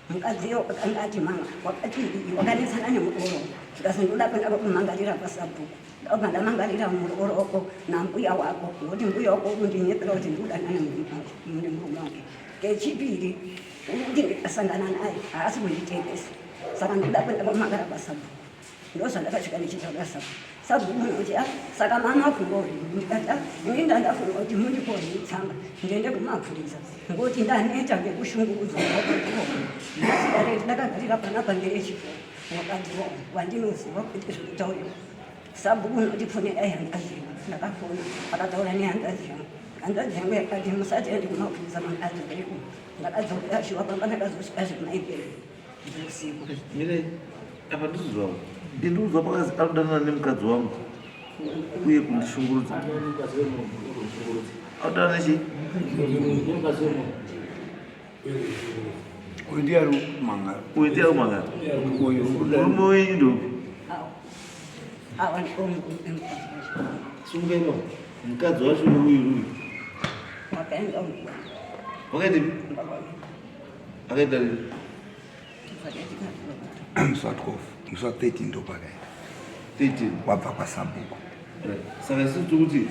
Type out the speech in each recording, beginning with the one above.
mkadziyo angati mama wakati wakanetsana nemudoro zvikazondoda kuenda kumangalira pasabhuku ndabva mangalira mudoro oko nambuya wako ngokuti mbuya wako undinyepera kuti ndiudanane murume wake. Kechipiri kuti ndikasangana naye haasi kunditengesa saka ndoda kuenda kumangala pasabhuku ndozvandakasvika ndichitaura sabhuku unoti saka mama kungori ndikati ini ndandafunga kuti mundikoni tsamba ndiende kumapurisa ngokuti ndaneta ngekushungurudzwa ndakagarira panapa ngerechifo wakati wandinoziva kuti zvekutaurwa sabhuku unoti fone dai handaziva ndakafona akataura nehandazi yangu handazi yangu yakati musati ende kumapurisa mandadzokaiku ndakadzokera shuwa pamba ndakazosvika zvekumaiperi zveusiku. Apa ndizwa ndinozwa pakazi anodanana nemukadzi wangu uye kundishungurudza anodanana chi Uidia mangala. Uidia mangala. Murume wenyu ndopi? Awa ndikomukadzi sungeno mukadzi wacho uyu wakaenda wakaenda akaenda rini Musa 13 ndo pakaenda 13 wabva pasabhuku. Saka sisi kuti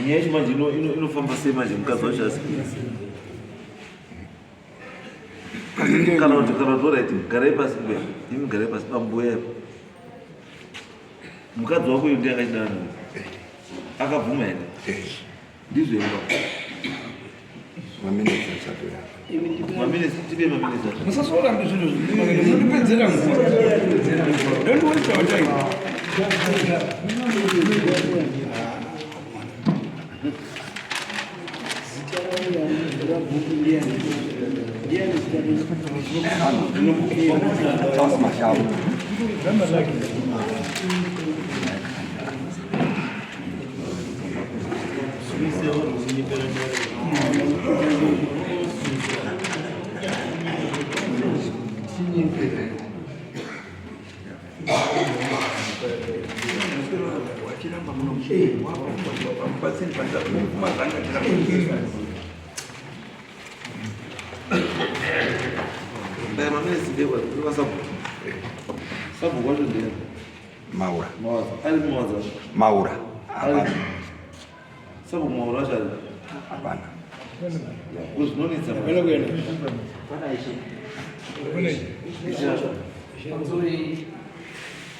nyaya yacho manje inofamba sei manje mukadzi wacho asi kana kuti oraiti garai pasi kube imi garai pasi pambuya mukadzi wako uyu ndiye akachidana akabvuma here ndizvo ero Maminesi asato yapa. maminesi tipe maminesi acho Musasola ndizvo ndipedzera nguva. Don't waste our time. Sabu wacho ndiye Maura. Ali mwaza Maura. Hapana. Sabu Maura chali Hapana. Uzinonitsa Kwenda kwenda.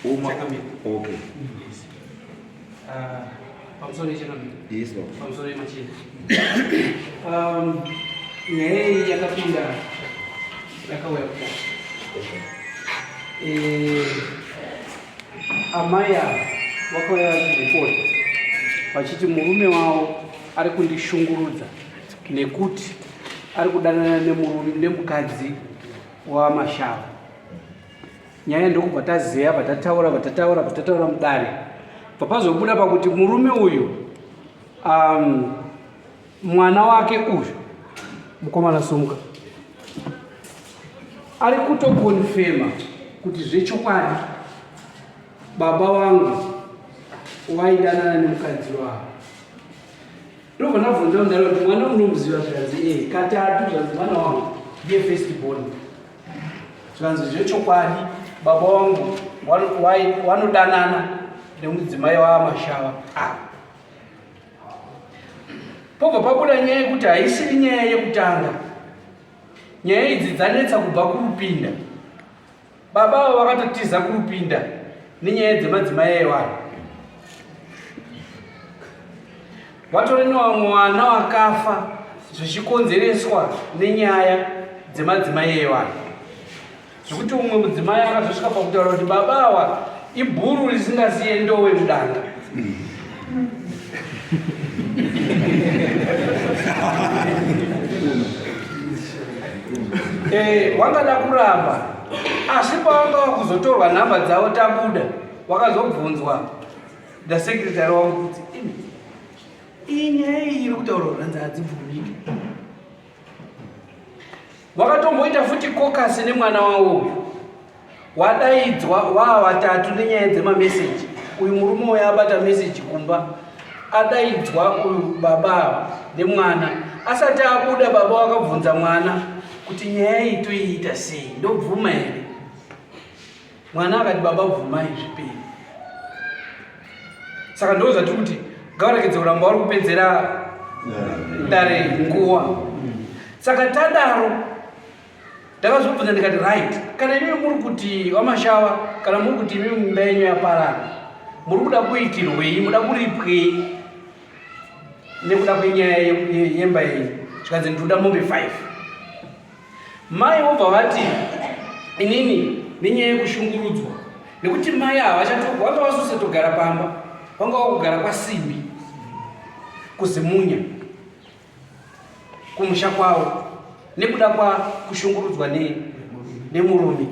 uma okay Pamusoro chekamira. yes no Pamusoro yemachina. Nyaya iyi yakapinda yakauya kuda. Amaya wakauya vachiripoti vachiti murume wavo ari kundishungurudza nekuti ari kudanana nemukadzi waMashava. Nyaya ndokubva tazeya vatataura mudare papazobuda pakuti murume uyu mwana wake uyu mukomana Sumuka ari kutokonfema kuti zvechokwadi baba wangu waidanana nemukadzi wavo. Ndobva ndabvunza mudare kuti mwana unomuziva zvikanzi katatu zvanzi mwana wangu ndiye first born zvanzi zvechokwadi baba wangu wanodanana nemudzimai waMashava. Pobva pabuda nyaya yekuti haisiri nyaya yekutanga, nyaya idzi dzanetsa kubva kurupinda. Baba avo vakatotiza kurupinda nenyaya dzemadzimai aiwana. Vatorinawo mwana wakafa zvichikonzereswa nenyaya dzemadzimai ewana zvekuti umwe mudzimai akazosvika pakutaura kuti babawa ibhuru risingasiye ndowe mudanga. Wangada kuramba asi pawanga kuzotorwa nhamba dzavo tabuda wakazobvunzwa ndasekretari wangu kuti inyaya iri kutaura kuranza hadzibvumiki. Wakatomboita futi kokasi nemwana wawo wadaidzwa watatu nenyaya dzemameseji. Uyu murume uyu abata meseji kumba adaidzwa uyu baba nemwana asati abuda. Baba wakabvunza mwana kuti nyaya iyi toiita sei, ndobvuma here? Mwana akati baba bvumai zviperi. Saka ndozvati kuti ngavarekedze kuramba vari kupedzera dare nguva. Saka tadaro ndakazobvunza ndikati right, kana imi muri kuti wamashawa, kana muri kuti imi mimba yenyu yaparara, muri kuda kuitirwei, muda kuripwei nekuda kwenyaya yemba yenyu? Zvikanzi ndoda mombe 5. Mai vobva vati inini nenyaya yekushungurudzwa, nekuti mai havachatogwa, vanga vasosatogara pamba, vanga vakugara kwasimbi kuzimunya kumusha kwavo nekuda kwakushungurudzwa nemurume.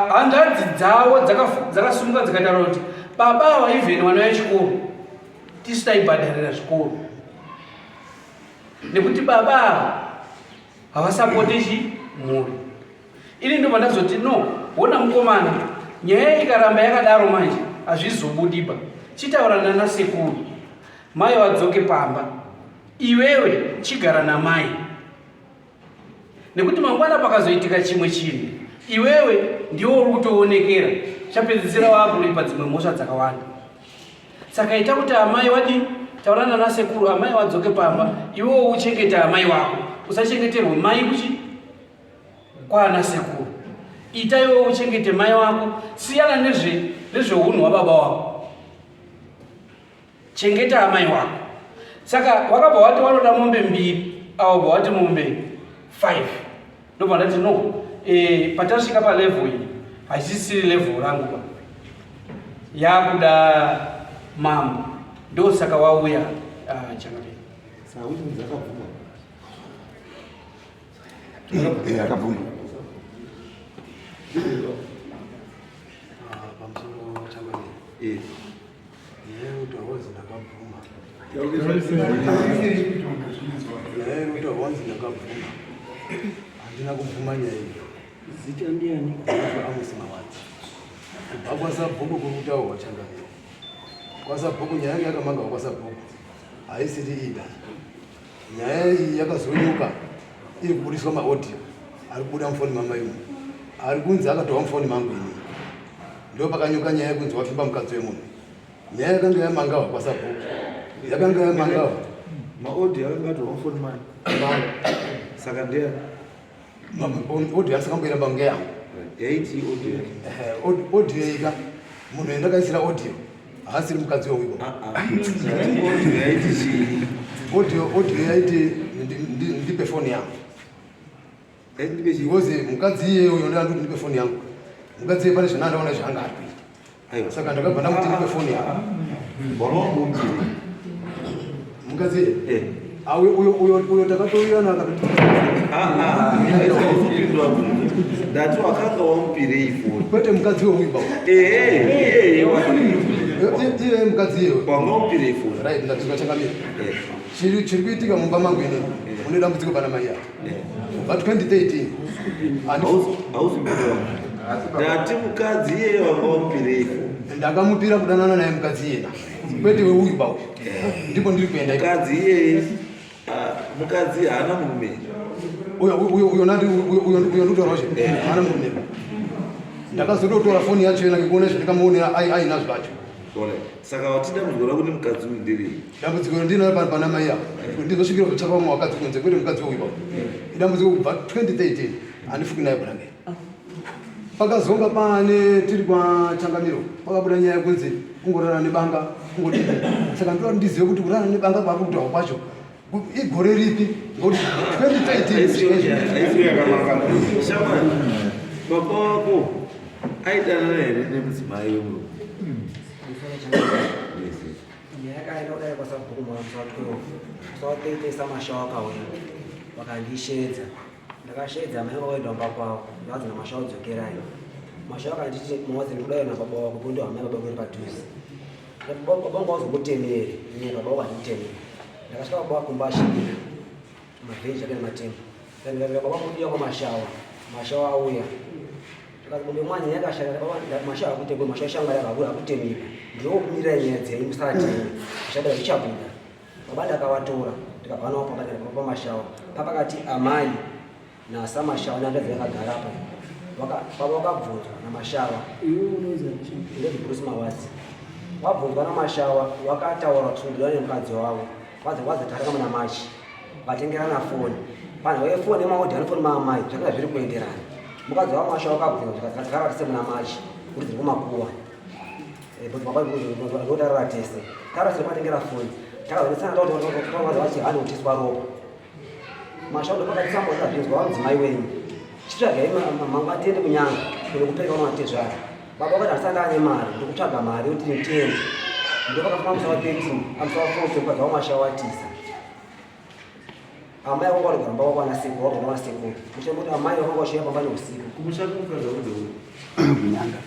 Hanzvadzi dzavo dzakasumuka dzikataura kuti baba vaivheni vana vechikoro tisitaibhadharira zvikoro nekuti baba havasapoti mhuri. Ini ndo mandazoti no, wona mukomana, nyaya ikaramba yakadaro manje hazvizobudiba. Chitaurana nasekuru, mai vadzoke pamba, iwewe chigara namai, nekuti mangwana pakazoitika chimwe chinhu iwewe ndiwo uri kutoonekera, chapedzisira wakulipa dzimwe mhosva dzakawanda. Saka ita kuti amai wadi taurana nasekuru, amai vadzoke pamba, iwewo uchengete amai wako, usachengeterwe mai kuchi kwana sekuru. Ita iwewo uchengete mai wako, siyana nezveunhu wababa wako, chengeta amai wako. Saka wakabva wati wanoda mombe 2 au bva wati mombe 5, ndobva ndati no, patasvika palevel iyi hachisiri level rangu pa, yakuda mambo, ndo saka wauya Changapeni. Akabvuma. Handina kubvuma nyaya iyi. Zita ndiani? Amos Mawadza. Kubva kwaSabhuku kurikutaurwa Changapeni. KwaSabhuku nyaya yanga yakamanga kwaSabhuku haisiri ida. Nyaya iyi yakazonyuka iri kubudiswa maaudio ari kubuda mufoni mamai umu, ari kunzi akatova mufoni mangu ini. Ndo pakanyuka nyaya yekunzi wafimba mukadzi wemunhu. Nyaya yakanga yamangawa kwaSabhuku, yakanga yamangawa maaudio akatova mufoni mangu. Saka ndiye audio asikamboiramba ngeyangu yaiti audio ika munhu endakaisira audio haasiri mukadzi wewibo. Audio yaiti ndipe foni yangu, because mukadzi iyeyo ndandoti ndipe foni yangu. Mukadzi iye pane zvanandaona zvanga ari kuita, saka ndakabva ndakuti ndipe foni yangu. Mukadzi iye uyo takatouyana ndati wakanga wamupirei foni kwete mukadzi wewiba. Iye mukadzi iye wanga wamupirei foni. Right, ndatika Changamire. Chiri kuitika mumba mangu ini une dambudziko pana mai yake. But 2013 hauzimbiriwa ndati mukadzi iye wanga wamupirei foni. Ndakamupira kudanana naye mukadzi iyena kwete wewiba. Ndipo ndiri kuenda mukadzi iye mukadzi haana murume. Uyo ndutaura zve haana murume. Ndakazototora foni yacho yena ngekuona zvandikamuonera ainazvo acho. Saka watida muzvora kuti mukadzi uyu ndirei? Dambudziko ndinalo pana mai yako ndizosvikira kutsvaka vamwe vakadzi kunze kwete mukadzi wewiba. Idambudziko kubva 2013 handifuki naye kuna nge. Pakazonga pane tiri kwaChangamiro pakabuda nyaya yekunzi kungorara nebanga kungodini. Saka ndoda ndizive kuti kurara nebanga kwako kutaura kwacho igore ripi ngoti 2018 Shamani, baba wako aitana here nemudzimai wemurume? Yakaenda kwa sababu mwanzo soteitesa mashawa akauya vakandishedza ndakashedza mai vawaidamba kwavo vanzi namashawa udzokerai mashawa akanditi mwazi ndikudai nababa wako kundi wamai baba kuri padhuze baba wangu wazokutemere ine baba wako anditemere ndakasvika baba wako mbashikira mavheji ake nematemba baba kudiya kwa mashawa auya ndikazibombe mwanyi yakashaka mashawa akutemere mashawa shanga yakakura akutemere ndokumira nyaya dzaimusati zvada zvichabuda baba ndakavatora ndikabvanawo papa mashawa papakati amai nasamashawa nandadzi yakagara apa baba wakabvunzwa namashawa ndezi bruce mawadzi wabvunzwa namashawa wakataura kusungirwa nemukadzi wavo wazotarikamana machi vatengerana foni pana uye foni yemaodhi anofoni maamai zvakanga zviri kuenderana mukadzi wavo mashawa wakabvunzwa zvikagara vatise muna machi kuti dziri kumakuwa ndotarara tese tarasire matengera foni takazonetsana anotiswa ropa mashauri pakatisamboazvinzwa wamudzimai wenyu chitsvagai mangu atiende kunyanga kunekupereka unomatezvaro baba wakati asanga ane mari ndikutsvaga mari yekuti nditende ndopakafuma musa wa13 amusa wa14 mukadzi wamashawatisa amai wako warigamba wako anasekuru wako wanasekuru mushemoti amai wako washiya pamba neusiku Kumushaka mukadzi wako ndeuri? kunyanga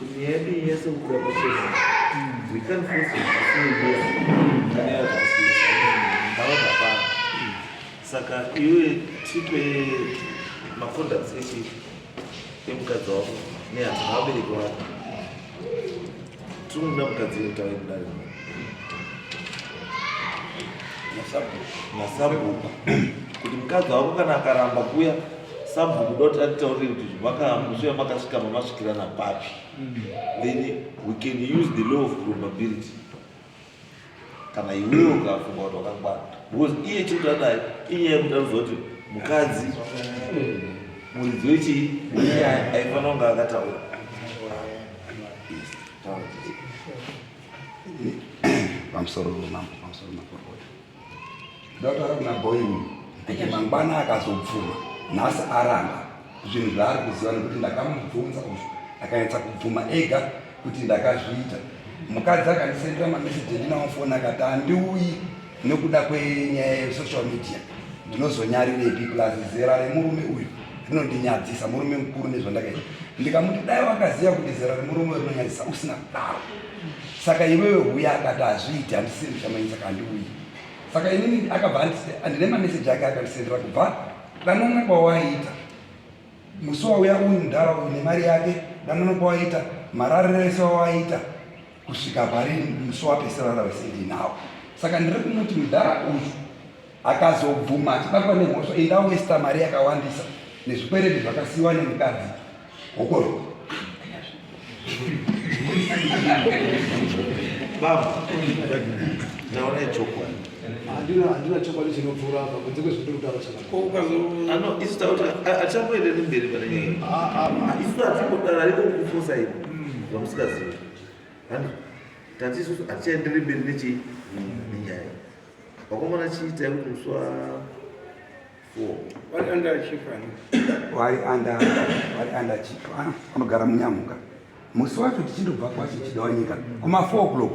Maybe yes, we can face it. Saka iwe tipe mafunda sechi emukadzi wako nehanzi vabereki vako tinoda mukadzi utawe kudai nasabhuku kuti mukadzi wako kana akaramba kuya sabhuku doti atitaurire kuti mushuya makasvika mamasvikirana papi, then we can use the law of probability kana iwewe ukafunga kuti wakangwana because iye chitadai inyaya yekuti anoziva kuti mukadzi muridzi wechii aifanira kunge akataura pamusoro makorokota ndautaura kuna boini kuti mangwana akazopfuma nhasi aramba zvinhu zvaari kuziva nekuti ndakamubvunza uzvo akaedza kubvuma ega kuti ndakazviita mukadzi akandisendera mameseji endinamufoni akati handiuyi nekuda kwenyaya yesocial media ndinozonyarirepi plus zera remurume uyu rinondinyadzisa murume mukuru nezvandakaita ndikamuti dai wakaziva kuti zera remurume rinonyadzisa usina kudaro saka iwewe huya akati hazviiti handisindi chamanyisa saka handiuyi saka inini akabva handine mameseji ake akandisendera kubva danana kwawaita musi wauya uyu mudhara uyu nemari yake danana kwawaita marariro ese wawaita kusvika pari musi wapesera wesendinawo saka ndiri kumuti mudhara uyu akazobvuma achibatwa nemhosva indawesta mari yakawandisa nezvikwereti zvakasiyiwa nemukadzi hokoro baba ndaona chokwadi handina chokwadi chinopfuura apa kunze kwezvitiri kutaura ano isu takuti achamboendeni mberi pane nyaya isu hatingodara riko kufosa ino vamusikazivi ano tati isusu hatichaenderi mberi nenyaya wakomana chiita yekuti musi wa 4 wari anda chief anogara munyamuka musi wacho tichindobva kwacho chidawanyika kuma 4 o'clock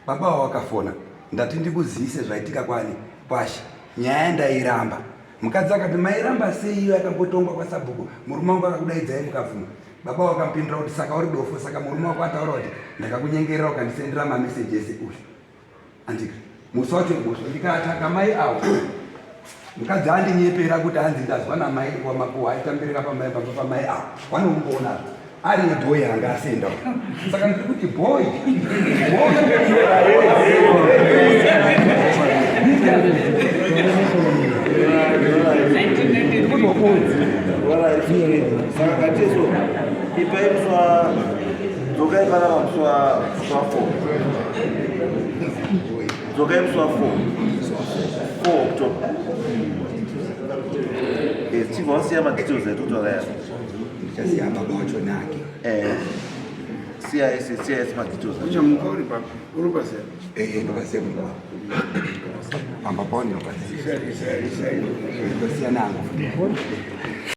baba wawakafona ndati ndikuzivise zvaitika kwani pasha nyaya ndairamba mukadzi akati mairamba sei iyo akambotongwa kwasabhuku murume wangu akakudaidzai mukabvuma baba wakampindura kuti saka uri dofo saka murume wako ataura kuti ndakakunyengerera ukandisendera mameseji ese uyu andika musi wacho igosvo ndikaataka mai avo mukadzi andinyepera kuti hanzi ndazwa namai wamakuwa aitamberera pamai pamba pamai avo vanomuona ari nebhoyi anga asenda saka ndiri kuti bhoyi saka katiso ipai muswa dzokai panapa muswa 4 dzokai muswa 4 October chibva wasiya madetails aitotaura yacho ndichasiya baba wacho nake CIS madetails Kunya mkori pa. Urupa se. Ndokasema amba poni ndokasema nangu